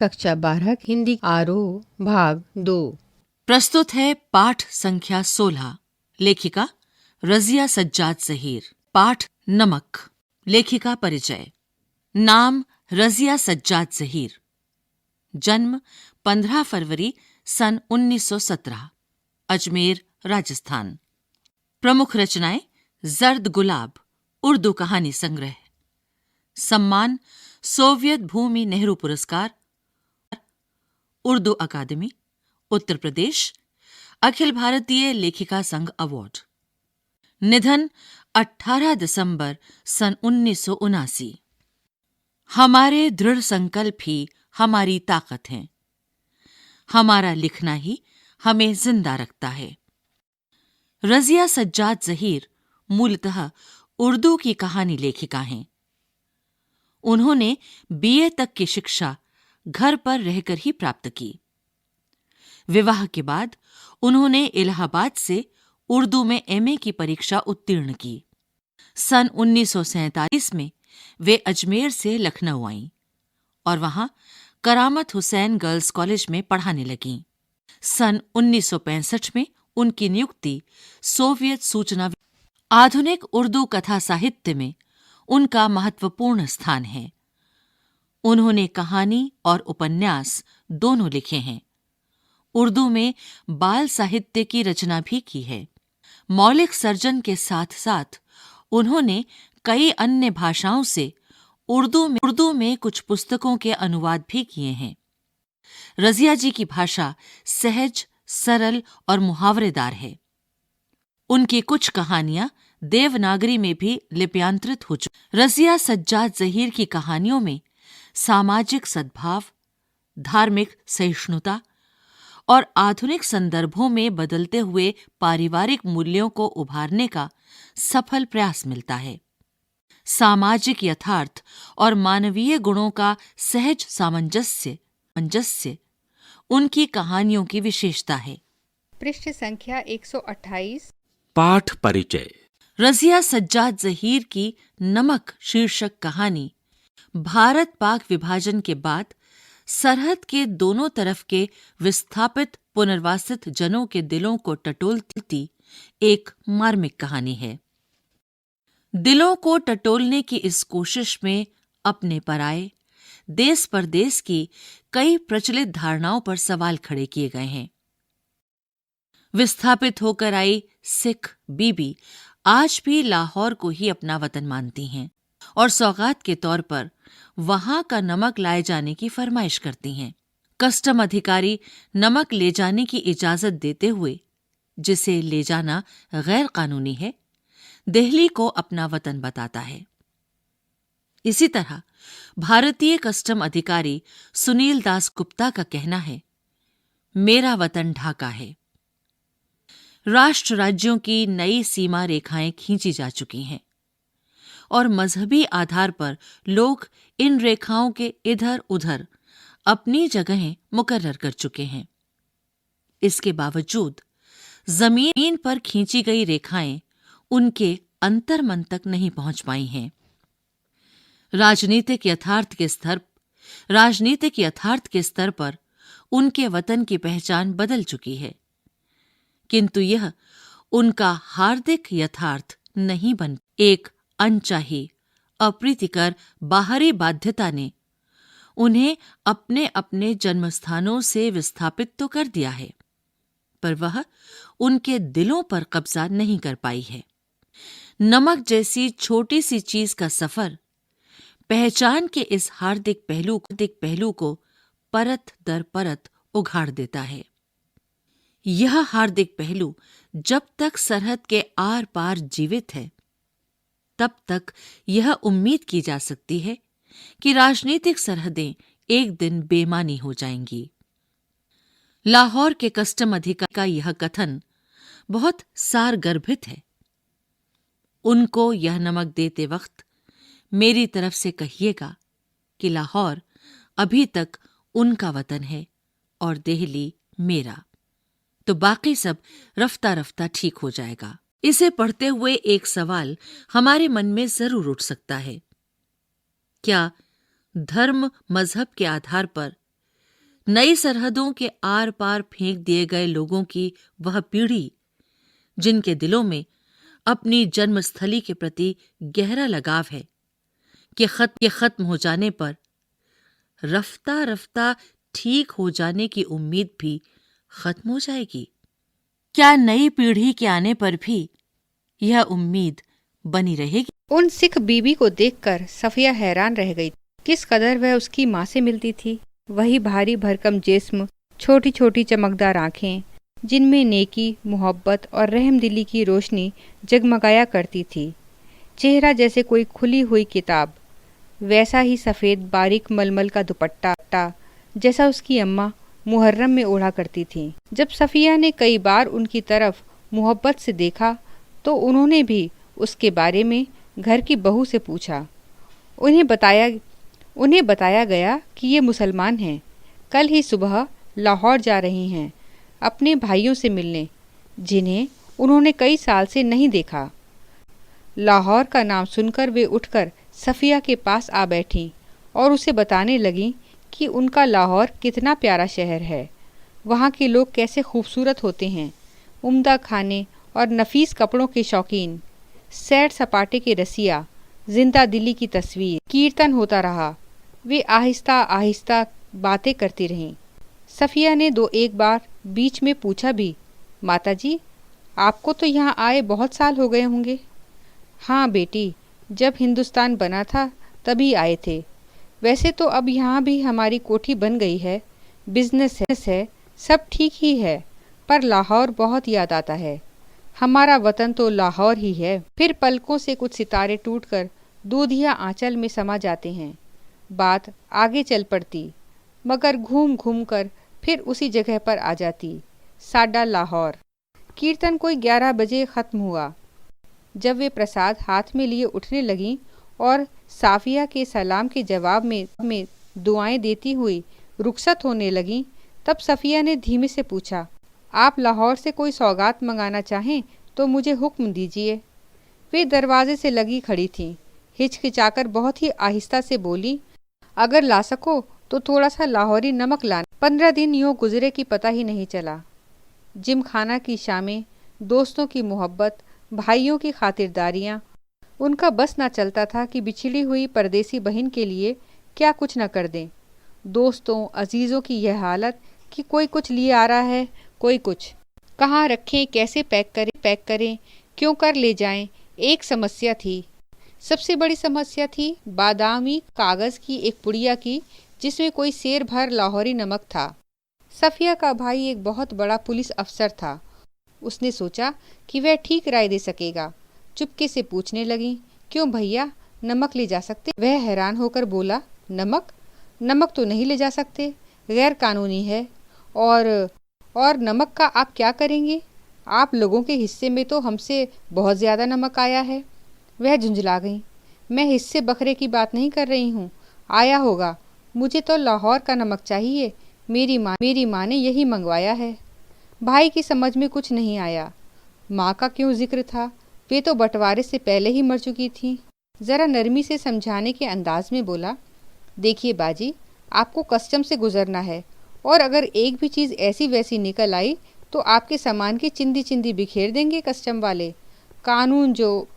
कक्षा 12 हिंदी आरोह भाग 2। प्रस्तुत है पाठ संख्या 16। लेखिका रजिया सज्जाद ज़हीर। पाठ नमक। लेखिका परिचय। नाम रजिया सज्जाद ज़हीर। जन्म 15 फरवरी सन 1917, अजमेर, राजस्थान। प्रमुख रचनाएं जर्द गुलाब, उर्दू कहानी संग्रह। सम्मान सोवियत भूमि नेहरू पुरस्कार, उर्दू अकादमी, उत्तर प्रदेश, अखिल भारतीय लेखिका संघ अवार्ड। निधन 18 दिसंबर सन 1979। हमारे दृढ़ संकल्प ही हमारी ताकत हैं। हमारा लिखना ही हमें जिंदा रखता है। रजिया सज्जाद ज़हीर मूलतः उर्दू की कहानी लेखिका हैं। उन्होंने बीए तक की शिक्षा घर पर रहकर ही प्राप्त की। विवाह के बाद उन्होंने इलाहाबाद से उर्दू में एमए की परीक्षा उत्तीर्ण की। सन 1947 में वे अजमेर से लखनऊ आईं और वहां करामत हुसैन गर्ल्स कॉलेज में पढ़ाने लगीं। सन 1965 में उनकी नियुक्ति सोवियत सूचना। आधुनिक उर्दू कथा साहित्य में उनका महत्वपूर्ण स्थान है। उन्होंने कहानी और उपन्यास दोनों लिखे हैं। उर्दू में बाल साहित्य की रचना भी की है। मौलिक सर्जन के साथ साथ उन्होंने कई अन्य भाषाओं से उर्दू में कुछ पुस्तकों के अनुवाद भी किए हैं। रजिया जी की भाषा सहज, सरल और मुहावरेदार है। उनकी कुछ कहानियां देवनागरी में भी लिप्यांतरित हो चुकी। रजिया सज्जाद ज़हीर की कहानियों में सामाजिक सद्भाव, धार्मिक सहिष्णुता और आधुनिक संदर्भों में बदलते हुए पारिवारिक मूल्यों को उभारने का सफल प्रयास मिलता है। सामाजिक यथार्थ और मानवीय गुणों का सहज सामंजस्य उनकी कहानियों की विशेषता है। पृष्ठ संख्या 128। पाठ परिचय। रजिया सज्जाद ज़हीर की नमक शीर्षक कहानी भारत पाक विभाजन के बाद सरहद के दोनों तरफ के विस्थापित पुनर्वासित जनों के दिलों को टटोलती एक मार्मिक कहानी है। दिलों को टटोलने की इस कोशिश में अपने पराये, देश परदेश की कई प्रचलित धारणाओं पर सवाल खड़े किए गए हैं। विस्थापित होकर आई सिख बीबी आज भी लाहौर को ही अपना वतन मानती हैं और सौगात के तौर पर वहां का नमक लाए जाने की फरमाइश करती हैं। कस्टम अधिकारी नमक ले जाने की इजाजत देते हुए, जिसे ले जाना गैर कानूनी है, दिल्ली को अपना वतन बताता है। इसी तरह भारतीय कस्टम अधिकारी सुनील दास गुप्ता का कहना है, मेरा वतन ढाका है। राष्ट्र राज्यों की नई सीमा रेखाएं खींची जा चुकी हैं और मजहबी आधार पर लोग इन रेखाओं के इधर उधर अपनी जगहें मुकर्रर कर चुके हैं। इसके बावजूद जमीन पर खींची गई रेखाएं उनके अंतर्मन तक नहीं पहुंच पाई हैं। राजनीतिक यथार्थ के स्तर पर उनके वतन की पहचान बदल चुकी है, किंतु यह उनका हार्दिक यथार्थ नहीं बन। एक अनचाही, अप्रीतिकर बाहरी बाध्यता ने उन्हें अपने अपने जन्मस्थानों से विस्थापित तो कर दिया है, पर वह उनके दिलों पर कब्जा नहीं कर पाई है। नमक जैसी छोटी सी चीज का सफर पहचान के इस हार्दिक पहलू को परत दर परत उघाड़ देता है। यह हार्दिक पहलू जब तक सरहद के आर पार जीवित है, तब तक यह उम्मीद की जा सकती है कि राजनीतिक सरहदें एक दिन बेमानी हो जाएंगी। लाहौर के कस्टम अधिकारी का यह कथन बहुत सारगर्भित है। उनको यह नमक देते वक्त मेरी तरफ से कहिएगा कि लाहौर अभी तक उनका वतन है और दिल्ली मेरा, तो बाकी सब रफ्ता रफ्ता ठीक हो जाएगा। इसे पढ़ते हुए एक सवाल हमारे मन में जरूर उठ सकता है, क्या धर्म मजहब के आधार पर नई सरहदों के आर पार फेंक दिए गए लोगों की वह पीढ़ी, जिनके दिलों में अपनी जन्मस्थली के प्रति गहरा लगाव है, कि खत के खत्म हो जाने पर रफ्ता रफ्ता ठीक हो जाने की उम्मीद भी खत्म हो जाएगी। क्या नई पीढ़ी के आने पर भी यह उम्मीद बनी रहेगी? उन सिख बीबी को देखकर सफिया हैरान रह गई। किस कदर वह उसकी माँ से मिलती थी। वही भारी भरकम जिस्म, छोटी छोटी चमकदार आंखें, जिनमें नेकी, मोहब्बत और रहमदिली की रोशनी जगमगाया करती थी। चेहरा जैसे कोई खुली हुई किताब, वैसा ही सफ़ेद बारीक मलमल का दुपट्टा जैसा उसकी अम्मा मुहर्रम में ओढ़ा करती थी। जब सफ़िया ने कई बार उनकी तरफ मोहब्बत से देखा तो उन्होंने भी उसके बारे में घर की बहू से पूछा। उन्हें बताया गया कि ये मुसलमान हैं, कल ही सुबह लाहौर जा रही हैं अपने भाइयों से मिलने, जिन्हें उन्होंने कई साल से नहीं देखा। लाहौर का नाम सुनकर वे उठकर सफ़िया के पास आ बैठीं और उसे बताने लगीं कि उनका लाहौर कितना प्यारा शहर है, वहाँ के लोग कैसे खूबसूरत होते हैं, उम्दा खाने और नफीस कपड़ों के शौकीन, सैर सपाटे के रसिया, जिंदा दिली की तस्वीर। कीर्तन होता रहा। वे आहिस्ता आहिस्ता बातें करती रहीं। सफ़िया ने दो एक बार बीच में पूछा भी, माताजी, आपको तो यहाँ आए बहुत साल हो गए होंगे। हाँ बेटी, जब हिंदुस्तान बना था तभी आए थे। वैसे तो अब यहाँ भी हमारी कोठी बन गई है, बिजनेस है, सब ठीक ही है, पर लाहौर बहुत याद आता है। हमारा वतन तो लाहौर ही है। फिर पलकों से कुछ सितारे टूटकर दूधिया आंचल में समा जाते हैं। बात आगे चल पड़ती, मगर घूम घूम कर फिर उसी जगह पर आ जाती, साडा लाहौर। कीर्तन कोई 11 बजे ख़त्म हुआ। जब वे प्रसाद हाथ में लिए उठने लगीं और साफिया के सलाम के जवाब में दुआएं देती हुई रुखसत होने लगीं, तब सफ़िया ने धीमे से पूछा, आप लाहौर से कोई सौगात मंगाना चाहें तो मुझे हुक्म दीजिए। वे दरवाजे से लगी खड़ी थीं, हिचकिचाकर बहुत ही आहिस्ता से बोली, अगर ला सको तो थोड़ा सा लाहौरी नमक लाना। 15 दिन यूँ गुजरे कि पता ही नहीं चला। जिम खाना की शामें, दोस्तों की मोहब्बत, भाइयों की खातिरदारियाँ, उनका बस ना चलता था कि बिछड़ी हुई परदेसी बहन के लिए क्या कुछ न कर दें। दोस्तों अजीज़ों की यह हालत कि कोई कुछ लिए आ रहा है, कोई कुछ, कहाँ रखें, कैसे पैक करें, क्यों कर ले जाएं, एक समस्या थी। सबसे बड़ी समस्या थी बादामी कागज़ की एक पुड़िया की, जिसमें कोई सेर भर लाहौरी नमक था। सफ़िया का भाई एक बहुत बड़ा पुलिस अफसर था। उसने सोचा कि वह ठीक राय दे सकेगा। चुपके से पूछने लगी, क्यों भैया, नमक ले जा सकते? वह हैरान होकर बोला, नमक तो नहीं ले जा सकते, गैर कानूनी है। और नमक का आप क्या करेंगे? आप लोगों के हिस्से में तो हमसे बहुत ज़्यादा नमक आया है। वह झुंझला गई। मैं हिस्से बकरे की बात नहीं कर रही हूँ, आया होगा, मुझे तो लाहौर का नमक चाहिए, मेरी माँ ने यही मंगवाया है। भाई की समझ में कुछ नहीं आया। माँ का क्यों जिक्र था? वे तो बंटवारे से पहले ही मर चुकी थीं। ज़रा नरमी से समझाने के अंदाज में बोला, देखिए बाजी, आपको कस्टम से गुजरना है, और अगर एक भी चीज़ ऐसी वैसी निकल आई तो आपके सामान की चिंदी चिंदी बिखेर देंगे कस्टम वाले। कानून जो